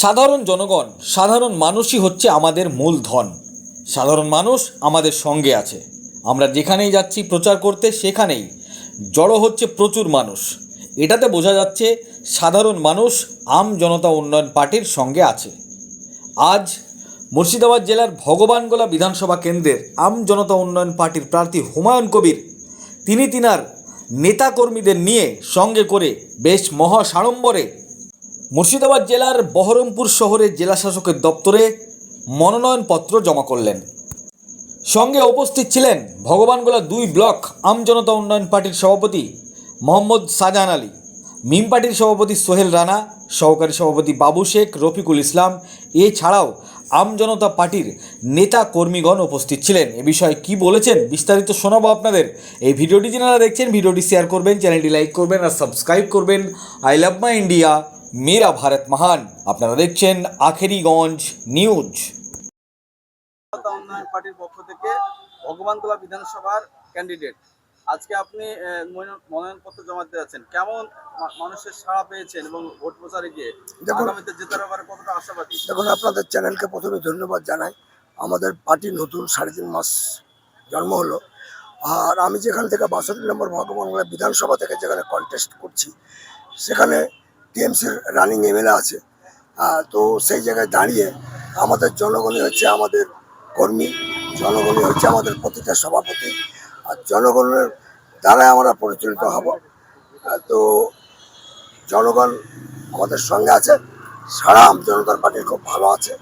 সাধারণ জনগণ, সাধারণ মানুষই হচ্ছে আমাদের মূল ধন। সাধারণ মানুষ আমাদের সঙ্গে আছে। আমরা যেখানেই যাচ্ছি প্রচার করতে, সেখানেই জড়ো হচ্ছে প্রচুর মানুষ। এটাতে বোঝা যাচ্ছে সাধারণ মানুষ আম জনতা উন্নয়ন পার্টির সঙ্গে আছে। আজ মুর্শিদাবাদ জেলার ভগবানগোলা বিধানসভা কেন্দ্রের আম জনতা উন্নয়ন পার্টির প্রার্থী হুমায়ুন কবির তিনার নেতাকর্মীদের নিয়ে সঙ্গে করে বেশ মহা সাড়ম্বরে মুর্শিদাবাদ জেলার বহরমপুর শহরের জেলাশাসকের দপ্তরে মনোনয়নপত্র জমা করলেন। সঙ্গে উপস্থিত ছিলেন ভগবানগোলা 2 ব্লক আম জনতা উন্নয়ন পার্টির সভাপতি মোহাম্মদ শাহজাহান আলী, মিম পার্টির সভাপতি সোহেল রানা, সহকারী সভাপতি বাবু শেখ, রফিকুল ইসলাম। এছাড়াও আম জনতা পার্টির নেতা কর্মীগণ উপস্থিত ছিলেন। এ বিষয়ে কি বলেছেন বিস্তারিত শোনাবো আপনাদের। এই ভিডিওটি যারা দেখছেন, ভিডিওটি শেয়ার করবেন, চ্যানেলটি লাইক করবেন আর সাবস্ক্রাইব করবেন। আই লাভ মাই ইন্ডিয়া, মেরা ভারত মহান। আপনারা দেখছেন আখেরিগঞ্জ নিউজ। উন্নয়ন পার্টির পক্ষ থেকে ভগবানগোলা বিধানসভার ক্যান্ডিডেট, আজকে আপনি মনোনয়নপত্র জমা দিতে যাচ্ছেন। কেমন মানুষের সাড়া পেয়েছেন এবং ভোট প্রচারে গিয়ে আগামীতে জেতার ব্যাপারে কতটা আশাবাদী? দেখুন, আপনাদের চ্যানেলকে প্রথমে ধন্যবাদ জানাই। আমাদের পার্টি নতুন 3.5 মাস জন্ম হলো। আর আমি যেখান থেকে 62 নম্বর ভগবানগোলা বিধানসভা থেকে যেখানে কন্টেস্ট করছি, সেখানে টিএমসির রানিং এমএলএ আছে। তো সেই জায়গায় দাঁড়িয়ে আমাদের জনগণই হচ্ছে আমাদের কর্মী, জনগণই হচ্ছে আমাদের প্রতিটা সভাপতি, আর জনগণের দ্বারাই আমরা পরিচালিত হব। তো জনগণ আমাদের সঙ্গে আছে, সারা আম জনতার পার্টির খুব ভালো আছে।